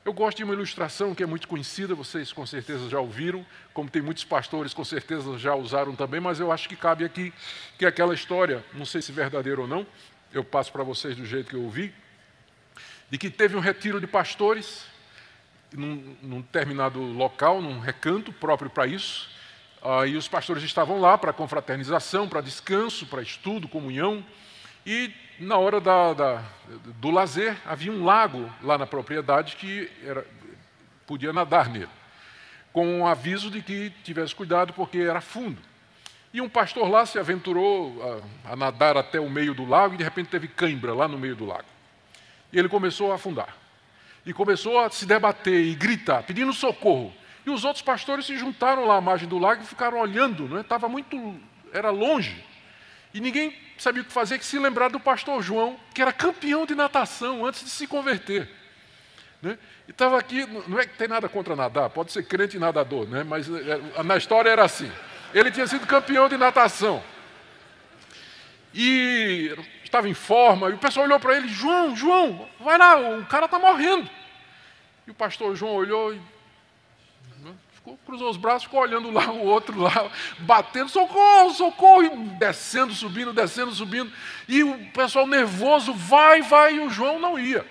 Eu gosto de uma ilustração que é muito conhecida, vocês com certeza já ouviram, como tem muitos pastores com certeza já usaram também, mas eu acho que cabe aqui, que é aquela história, não sei se verdadeira ou não, eu passo para vocês do jeito que eu ouvi, de que teve um retiro de pastores, num determinado local, num recanto próprio para isso, e os pastores estavam lá para confraternização, para descanso, para estudo, comunhão, e na hora do lazer, havia um lago lá na propriedade que podia nadar nele, com um aviso de que tivesse cuidado porque era fundo. E um pastor lá se aventurou a nadar até o meio do lago e de repente teve cãibra lá no meio do lago. E ele começou a afundar. E começou a se debater e gritar, pedindo socorro. E os outros pastores se juntaram lá à margem do lago e ficaram olhando, não é? Era longe. E ninguém sabia o que fazer, que se lembrar do pastor João, que era campeão de natação antes de se converter. Né? E estava aqui, não é que tem nada contra nadar, pode ser crente e nadador, né? Mas na história era assim. Ele tinha sido campeão de natação. E estava em forma, e o pessoal olhou para ele, João, vai lá, o cara está morrendo. E o pastor João olhou e cruzou os braços, ficou olhando lá, o outro lá, batendo, socorro, e descendo, subindo. E o pessoal nervoso, vai, e o João não ia.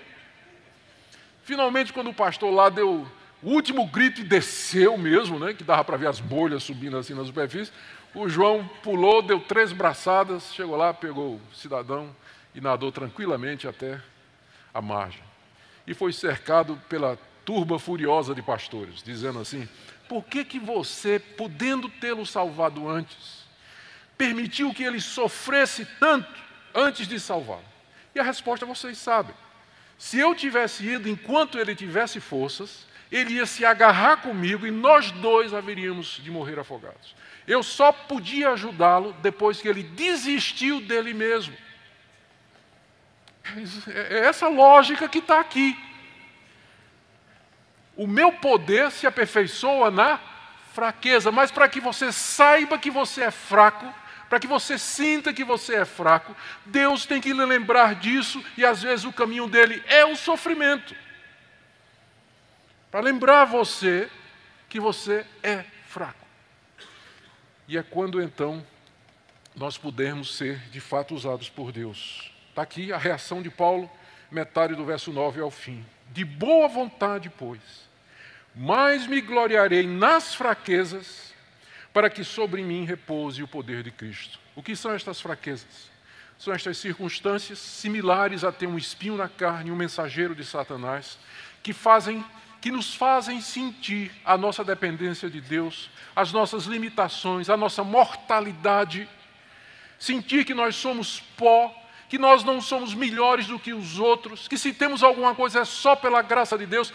Finalmente, quando o pastor lá deu o último grito e desceu mesmo, né, que dava para ver as bolhas subindo assim na superfície, o João pulou, deu 3 braçadas, chegou lá, pegou o cidadão e nadou tranquilamente até a margem. E foi cercado pela turba furiosa de pastores, dizendo assim: por que você, podendo tê-lo salvado antes, permitiu que ele sofresse tanto antes de salvá-lo? E a resposta vocês sabem. Se eu tivesse ido enquanto ele tivesse forças, ele ia se agarrar comigo e nós dois haveríamos de morrer afogados. Eu só podia ajudá-lo depois que ele desistiu dele mesmo. É essa lógica que está aqui. O meu poder se aperfeiçoa na fraqueza, mas para que você saiba que você é fraco, para que você sinta que você é fraco, Deus tem que lhe lembrar disso, e às vezes o caminho dele é o sofrimento. Para lembrar você que você é fraco. E é quando então nós podemos ser de fato usados por Deus. Está aqui a reação de Paulo, metade do verso 9 ao fim. De boa vontade, pois, mas me gloriarei nas fraquezas, para que sobre mim repouse o poder de Cristo. O que são estas fraquezas? São estas circunstâncias similares a ter um espinho na carne, um mensageiro de Satanás, que nos fazem sentir a nossa dependência de Deus, as nossas limitações, a nossa mortalidade, sentir que nós somos pó, que nós não somos melhores do que os outros, que se temos alguma coisa é só pela graça de Deus.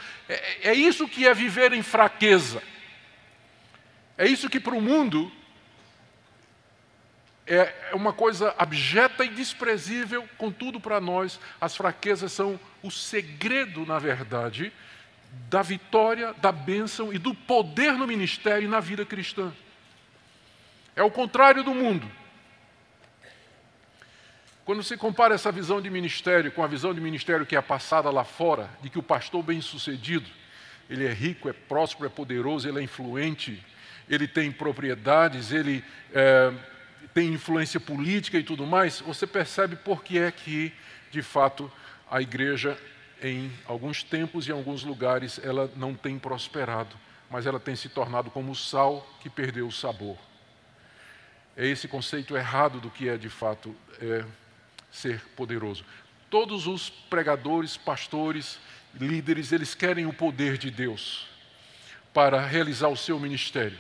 É isso que é viver em fraqueza. É isso que para o mundo é uma coisa abjeta e desprezível, contudo para nós as fraquezas são o segredo, na verdade, da vitória, da bênção e do poder no ministério e na vida cristã. É o contrário do mundo. Quando se compara essa visão de ministério com a visão de ministério que é passada lá fora, de que o pastor bem-sucedido, ele é rico, é próspero, é poderoso, ele é influente, ele tem propriedades, ele tem influência política e tudo mais, você percebe por que é que, de fato, a igreja, em alguns tempos e em alguns lugares, ela não tem prosperado, mas ela tem se tornado como o sal que perdeu o sabor. É esse conceito errado do que é, de fato, ser poderoso. Todos os pregadores, pastores, líderes, eles querem o poder de Deus para realizar o seu ministério.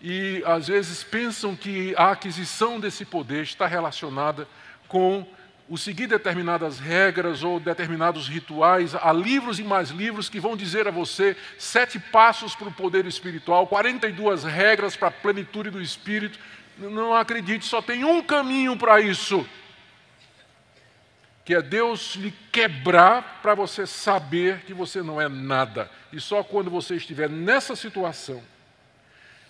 E, às vezes, pensam que a aquisição desse poder está relacionada com o seguir determinadas regras ou determinados rituais. Há livros e mais livros que vão dizer a você 7 passos para o poder espiritual, 42 regras para a plenitude do Espírito. Não acredite, só tem um caminho para isso, que é Deus lhe quebrar para você saber que você não é nada. E só quando você estiver nessa situação,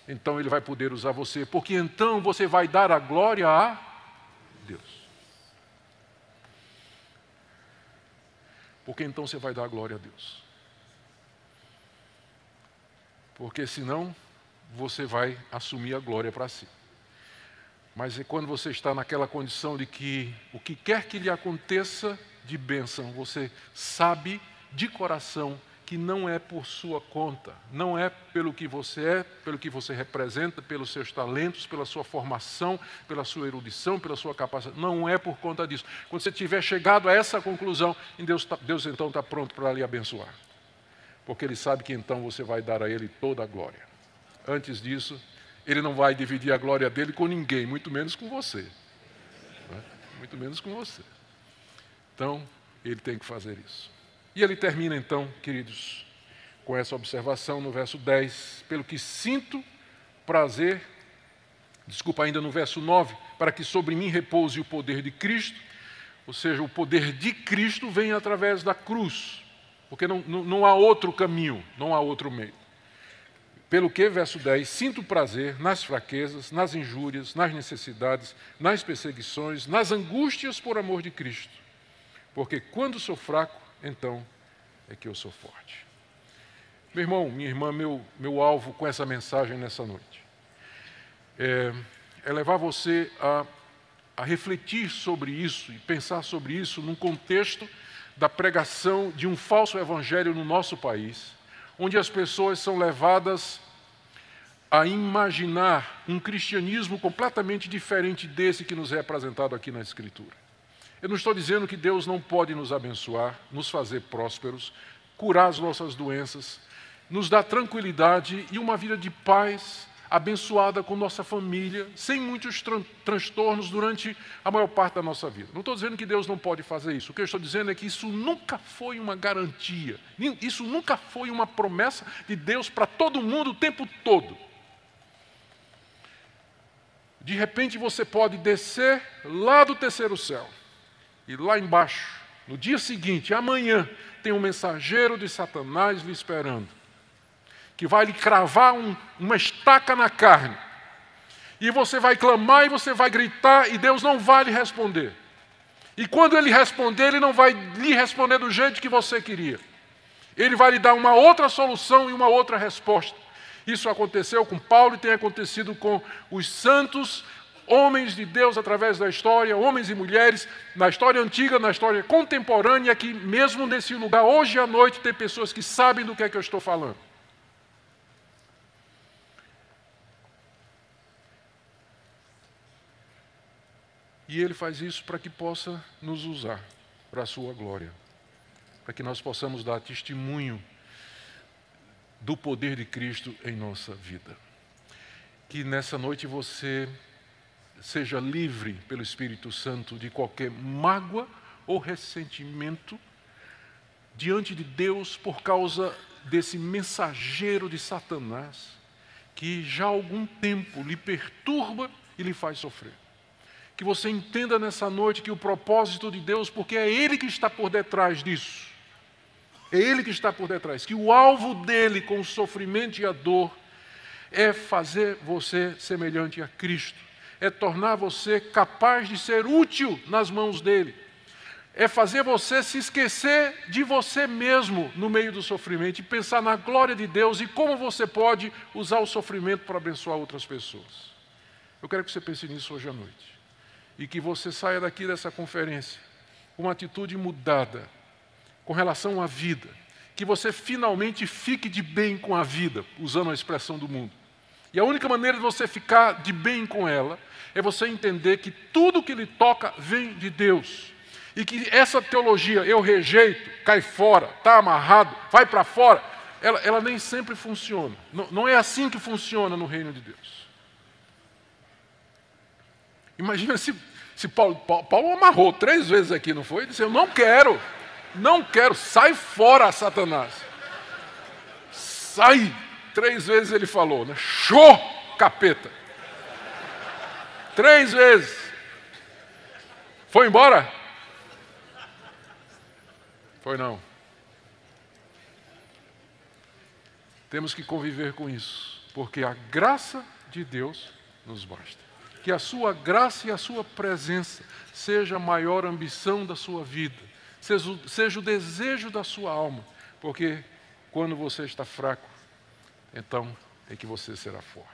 então Ele vai poder usar você, porque então você vai dar a glória a Deus. Porque então você vai dar a glória a Deus. Porque senão você vai assumir a glória para si. Mas é quando você está naquela condição de que o que quer que lhe aconteça de bênção, você sabe de coração que não é por sua conta, não é pelo que você é, pelo que você representa, pelos seus talentos, pela sua formação, pela sua erudição, pela sua capacidade, não é por conta disso. Quando você tiver chegado a essa conclusão, Deus então está pronto para lhe abençoar. Porque Ele sabe que então você vai dar a Ele toda a glória. Antes disso, Ele não vai dividir a glória dele com ninguém, muito menos com você. Né? Muito menos com você. Então, Ele tem que fazer isso. E ele termina então, queridos, com essa observação no verso 10. Pelo que sinto prazer, ainda no verso 9, para que sobre mim repouse o poder de Cristo, ou seja, o poder de Cristo vem através da cruz, porque não há outro caminho, não há outro meio. Pelo que, verso 10, sinto prazer nas fraquezas, nas injúrias, nas necessidades, nas perseguições, nas angústias por amor de Cristo. Porque quando sou fraco, então é que eu sou forte. Meu irmão, minha irmã, meu alvo com essa mensagem nessa noite é levar você a refletir sobre isso e pensar sobre isso num contexto da pregação de um falso evangelho no nosso país, onde as pessoas são levadas a imaginar um cristianismo completamente diferente desse que nos é apresentado aqui na Escritura. Eu não estou dizendo que Deus não pode nos abençoar, nos fazer prósperos, curar as nossas doenças, nos dar tranquilidade e uma vida de paz, abençoada com nossa família, sem muitos transtornos durante a maior parte da nossa vida. Não estou dizendo que Deus não pode fazer isso. O que eu estou dizendo é que isso nunca foi uma garantia. Isso nunca foi uma promessa de Deus para todo mundo o tempo todo. De repente você pode descer lá do terceiro céu e lá embaixo, no dia seguinte, amanhã, tem um mensageiro de Satanás lhe esperando, que vai lhe cravar uma estaca na carne. E você vai clamar e você vai gritar e Deus não vai lhe responder. E quando Ele responder, Ele não vai lhe responder do jeito que você queria. Ele vai lhe dar uma outra solução e uma outra resposta. Isso aconteceu com Paulo e tem acontecido com os santos, homens de Deus através da história, homens e mulheres, na história antiga, na história contemporânea, aqui mesmo nesse lugar, hoje à noite, tem pessoas que sabem do que é que eu estou falando. E Ele faz isso para que possa nos usar para a sua glória, para que nós possamos dar testemunho do poder de Cristo em nossa vida. Que nessa noite você seja livre pelo Espírito Santo de qualquer mágoa ou ressentimento diante de Deus por causa desse mensageiro de Satanás que já há algum tempo lhe perturba e lhe faz sofrer. Que você entenda nessa noite que o propósito de Deus, porque é Ele que está por detrás disso, é Ele que está por detrás, que o alvo dele com o sofrimento e a dor é fazer você semelhante a Cristo, é tornar você capaz de ser útil nas mãos dele, é fazer você se esquecer de você mesmo no meio do sofrimento e pensar na glória de Deus e como você pode usar o sofrimento para abençoar outras pessoas. Eu quero que você pense nisso hoje à noite e que você saia daqui dessa conferência com uma atitude mudada com relação à vida, que você finalmente fique de bem com a vida, usando a expressão do mundo. E a única maneira de você ficar de bem com ela é você entender que tudo que lhe toca vem de Deus. E que essa teologia, eu rejeito, cai fora, está amarrado, vai para fora, ela nem sempre funciona. Não é assim que funciona no reino de Deus. Imagina se Paulo amarrou 3 vezes aqui, não foi? Ele disse, eu não quero, sai fora, Satanás. Sai, 3 vezes ele falou, né? Show, capeta. 3 vezes. Foi embora? Foi não. Temos que conviver com isso, porque a graça de Deus nos basta. Que a sua graça e a sua presença seja a maior ambição da sua vida, seja o desejo da sua alma, porque quando você está fraco, então é que você será forte.